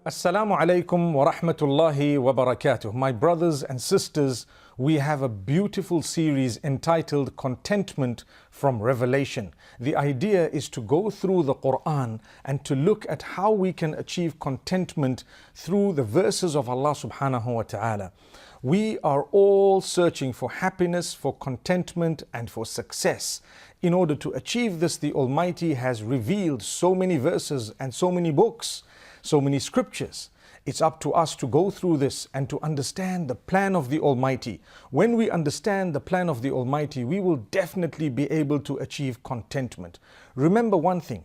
Assalamu alaikum wa rahmatullahi wa barakatuh. My brothers and sisters, we have a beautiful series entitled Contentment from Revelation. The idea is to go through the Quran and to look at how we can achieve contentment through the verses of Allah subhanahu wa ta'ala. We are all searching for happiness, for contentment and for success. In order to achieve this, the Almighty has revealed so many verses and so many books, so many scriptures. It's up to us to go through this and to understand the plan of the Almighty. When we understand the plan of the Almighty, we will definitely be able to achieve contentment. Remember one thing,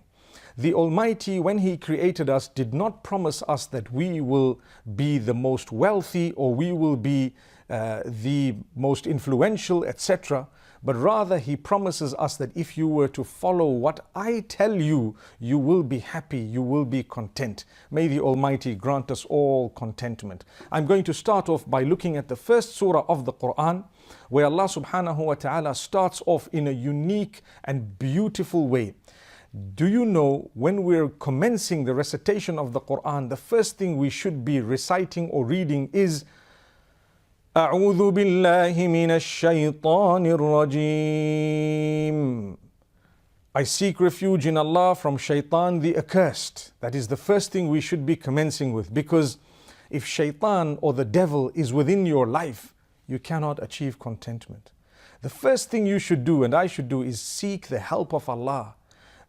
the Almighty, when He created us, did not promise us that we will be the most wealthy or we will be the most influential, etc. But rather He promises us that if you were to follow what I tell you, you will be happy, you will be content. May the Almighty grant us all contentment. I'm going to start off by looking at the first surah of the Quran, where Allah subhanahu wa ta'ala starts off in a unique and beautiful way. Do you know, when we're commencing the recitation of the Quran, the first thing we should be reciting or reading is أعوذ بالله من الشيطان الرجيم. I seek refuge in Allah from shaitan the accursed. That is the first thing we should be commencing with, because if shaitan or the devil is within your life, you cannot achieve contentment. The first thing you should do and I should do is seek the help of Allah,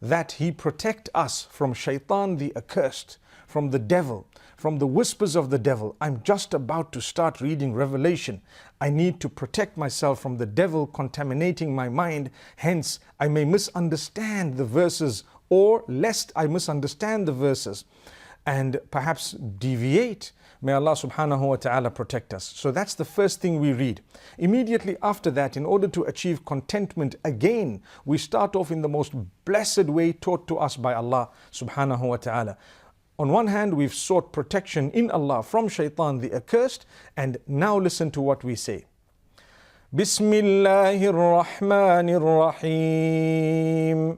that He protect us from shaitan the accursed, from the devil, from the whispers of the devil. I'm just about to start reading Revelation. I need to protect myself from the devil contaminating my mind. Hence, I may misunderstand the verses, or lest I misunderstand the verses and perhaps deviate. May Allah subhanahu wa ta'ala protect us. So that's the first thing we read. Immediately after that, in order to achieve contentment, again, we start off in the most blessed way taught to us by Allah subhanahu wa ta'ala. On one hand, we've sought protection in Allah from shaitan the accursed, and now listen to what we say. Bismillahir Rahmanir Rahim.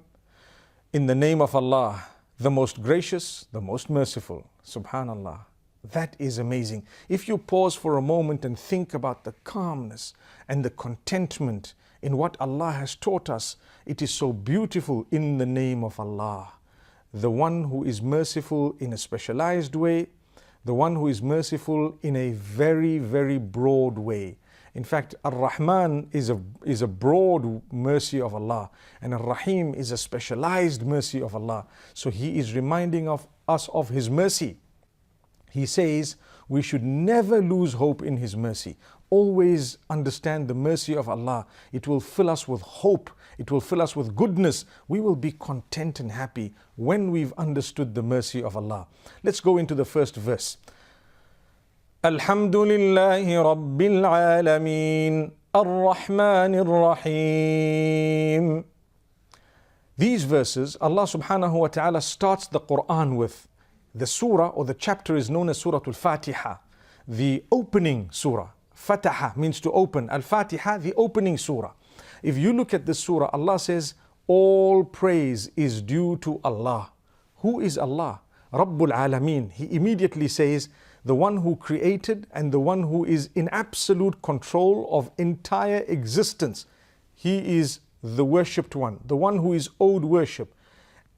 In the name of Allah, the most gracious, the most merciful. Subhanallah. That is amazing. If you pause for a moment and think about the calmness and the contentment in what Allah has taught us, it is so beautiful. In the name of Allah, the one who is merciful in a specialized way, the one who is merciful in a very, very broad way. In fact, Ar-Rahman is a broad mercy of Allah, and Ar-Rahim is a specialized mercy of Allah. So He is reminding us of His mercy. He says we should never lose hope in His mercy. Always understand the mercy of Allah. It will fill us with hope. It will fill us with goodness. We will be content and happy when we've understood the mercy of Allah. Let's go into the first verse. Alhamdulillahi Rabbil Alameen Ar-Rahmanir Rahim. These verses, Allah subhanahu wa ta'ala starts the Quran with. The surah or the chapter is known as Surah Al-Fatiha, the opening surah. Fataha means to open. Al-Fatiha, the opening surah. If you look at this surah, Allah says, all praise is due to Allah. Who is Allah? Rabbul Alameen. He immediately says, the one who created and the one who is in absolute control of entire existence. He is the worshipped one, the one who is owed worship.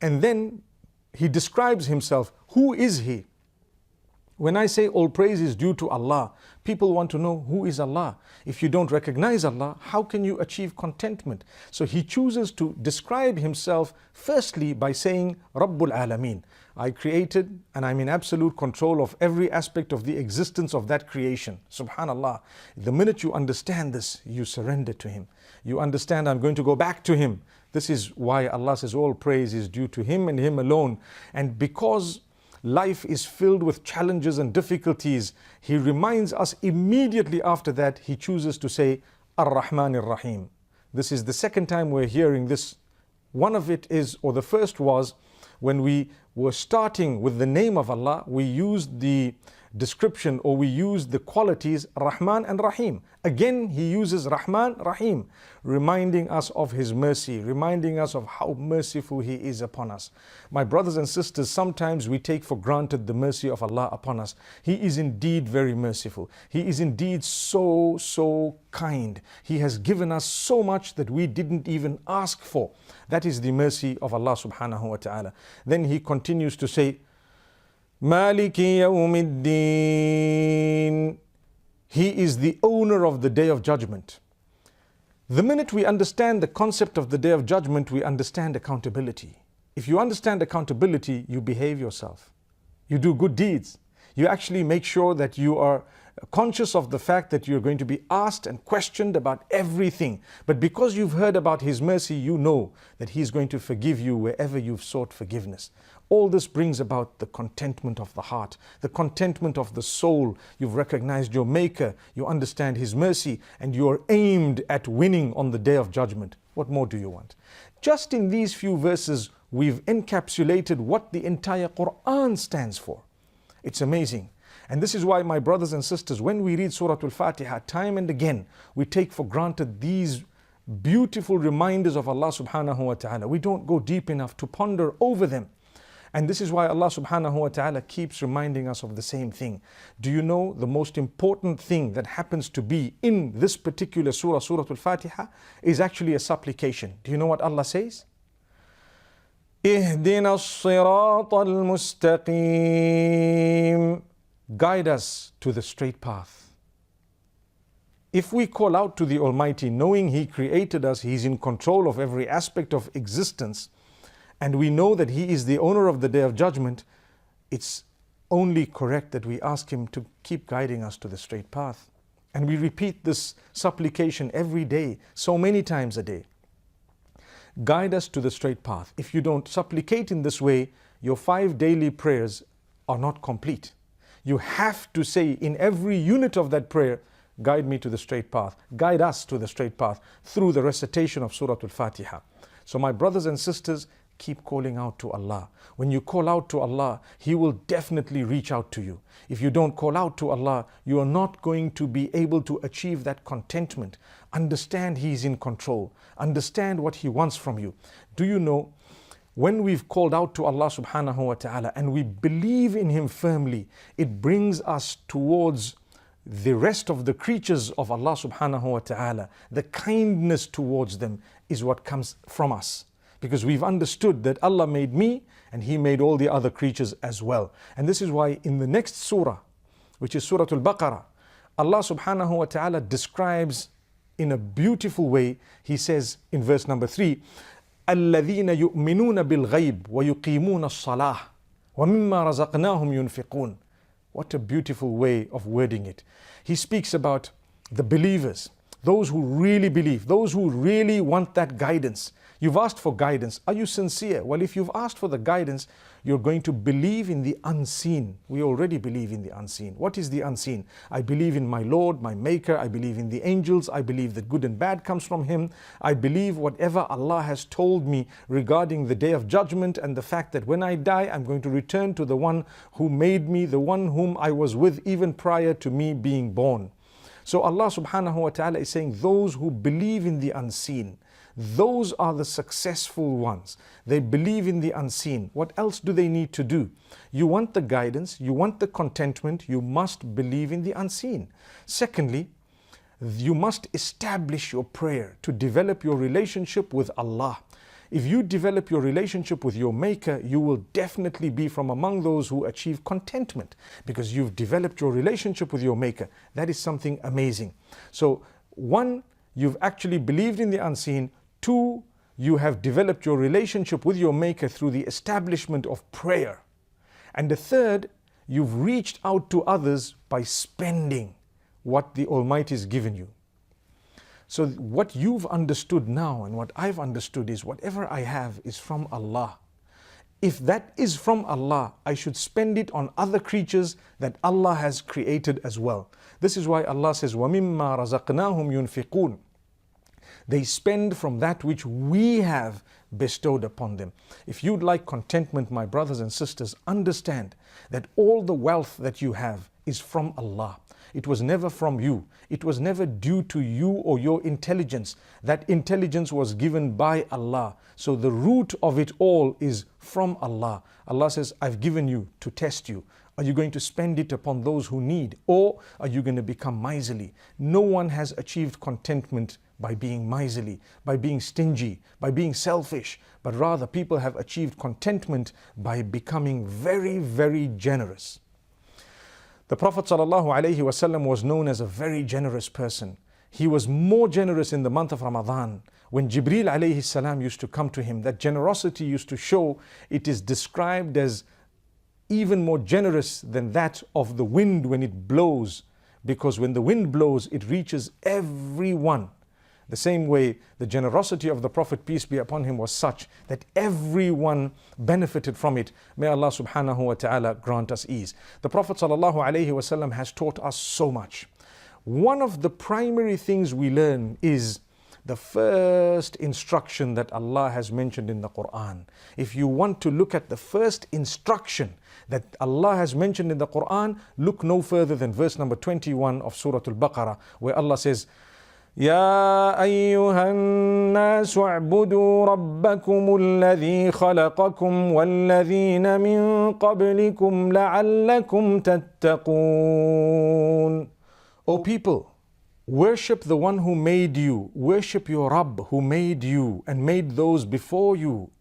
And then He describes Himself. Who is He? When I say all praise is due to Allah, people want to know who is Allah. If you don't recognize Allah, how can you achieve contentment? So He chooses to describe Himself firstly by saying Rabbul Alameen. I created and I'm in absolute control of every aspect of the existence of that creation. Subhanallah. The minute you understand this, you surrender to Him. You understand, I'm going to go back to Him. This is why Allah says all praise is due to Him and Him alone. And because life is filled with challenges and difficulties, He reminds us immediately after that, He chooses to say Ar-Rahman Ar-Rahim. This is the second time we're hearing this. One of it is, or the first was, when we were starting with the name of Allah, we used the description, or we used the qualities Rahman and Rahim. Again, he uses Rahman, Rahim, reminding us of his mercy, reminding us of how merciful he is upon us. My brothers and sisters, sometimes we take for granted the mercy of Allah upon us. He is indeed very merciful. He is indeed so kind. He has given us so much that we didn't even ask for. That is the mercy of Allah subhanahu wa ta'ala. Then he continues to say, Maliki yawmiddin. He is the owner of the Day of Judgment. The minute we understand the concept of the Day of Judgment, we understand accountability. If you understand accountability, you behave yourself. You do good deeds. You actually make sure that you are conscious of the fact that you're going to be asked and questioned about everything. But because you've heard about his mercy, you know that he's going to forgive you wherever you've sought forgiveness. All this brings about the contentment of the heart, the contentment of the soul. You've recognized your Maker, you understand his mercy, and you are aimed at winning on the Day of Judgment. What more do you want? Just in these few verses, we've encapsulated what the entire Quran stands for. It's amazing. And this is why, my brothers and sisters, when we read Surah Al-Fatiha time and again, we take for granted these beautiful reminders of Allah subhanahu wa ta'ala. We don't go deep enough to ponder over them. And this is why Allah subhanahu wa ta'ala keeps reminding us of the same thing. Do you know the most important thing that happens to be in this particular surah, Surah Al-Fatiha, is actually a supplication. Do you know what Allah says? Ihdina as-sirat al-mustaqim. Guide us to the straight path. If we call out to the Almighty, knowing He created us, He's in control of every aspect of existence, and we know that He is the owner of the Day of Judgment, it's only correct that we ask Him to keep guiding us to the straight path. And we repeat this supplication every day, so many times a day. Guide us to the straight path. If you don't supplicate in this way, your 5 daily prayers are not complete. You have to say in every unit of that prayer, guide me to the straight path. Guide us to the straight path through the recitation of Surah Al-Fatiha. So my brothers and sisters, keep calling out to Allah. When you call out to Allah, He will definitely reach out to you. If you don't call out to Allah, you are not going to be able to achieve that contentment. Understand He is in control. Understand what He wants from you. Do you know, when we've called out to Allah subhanahu wa ta'ala and we believe in Him firmly, it brings us towards the rest of the creatures of Allah subhanahu wa ta'ala. The kindness towards them is what comes from us. Because we've understood that Allah made me and He made all the other creatures as well. And this is why in the next surah, which is Surah Al-Baqarah, Allah subhanahu wa ta'ala describes in a beautiful way. He says in verse number 3, الَّذِينَ يُؤْمِنُونَ بِالْغَيْبِ وَيُقِيمُونَ الصَّلَاةِ وَمِمَّا رَزَقْنَاهُمْ يُنْفِقُونَ. What a beautiful way of wording it. He speaks about the believers, those who really believe, those who really want that guidance. You've asked for guidance. Are you sincere? Well, if you've asked for the guidance, you're going to believe in the unseen. We already believe in the unseen. What is the unseen? I believe in my Lord, my Maker. I believe in the angels. I believe that good and bad comes from Him. I believe whatever Allah has told me regarding the Day of Judgment and the fact that when I die, I'm going to return to the one who made me, the one whom I was with even prior to me being born. So Allah subhanahu wa ta'ala is saying those who believe in the unseen, those are the successful ones. They believe in the unseen. What else do they need to do? You want the guidance, you want the contentment, you must believe in the unseen. Secondly, you must establish your prayer to develop your relationship with Allah. If you develop your relationship with your Maker, you will definitely be from among those who achieve contentment because you've developed your relationship with your Maker. That is something amazing. So, 1, you've actually believed in the unseen. 2, you have developed your relationship with your Maker through the establishment of prayer. And the 3rd, you've reached out to others by spending what the Almighty has given you. So what you've understood now and what I've understood is whatever I have is from Allah. If that is from Allah, I should spend it on other creatures that Allah has created as well. This is why Allah says, وَمِمَّا رَزَقْنَاهُمْ يُنْفِقُونَ. They spend from that which we have bestowed upon them. If you'd like contentment, my brothers and sisters, understand that all the wealth that you have is from Allah. It was never from you. It was never due to you or your intelligence. That intelligence was given by Allah. So the root of it all is from Allah. Allah says, I've given you to test you. Are you going to spend it upon those who need? Or are you going to become miserly? No one has achieved contentment by being miserly, by being stingy, by being selfish. But rather, people have achieved contentment by becoming very, very generous. The Prophet ﷺ was known as a very generous person. He was more generous in the month of Ramadan. When Jibreel alayhi salam used to come to him, that generosity used to show. It is described as even more generous than that of the wind when it blows, because when the wind blows, it reaches everyone. The same way, the generosity of the Prophet, peace be upon him, was such that everyone benefited from it. May Allah subhanahu wa ta'ala grant us ease. The Prophet sallallahu alayhi wasallam has taught us so much. One of the primary things we learn is the first instruction that Allah has mentioned in the Quran. If you want to look at the first instruction that Allah has mentioned in the Quran, look no further than verse number 21 of Surah Al-Baqarah, where Allah says, يا أيها الناس اعبدوا ربكم الذي خلقكم والذين من قبلكم لعلكم تتقون. O people, worship the one who made you, worship your Rabb who made you and made those before you,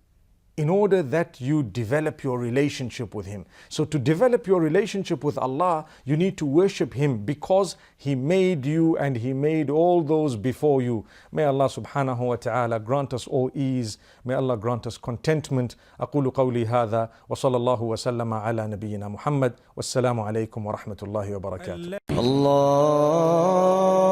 in order that you develop your relationship with Him. So to develop your relationship with Allah, you need to worship Him because He made you and He made all those before you. May Allah subhanahu wa ta'ala grant us all ease. May Allah grant us contentment. أقول قولي هذا وصلى الله وسلم على نبينا محمد والسلام عليكم ورحمة الله وبركاته. Allah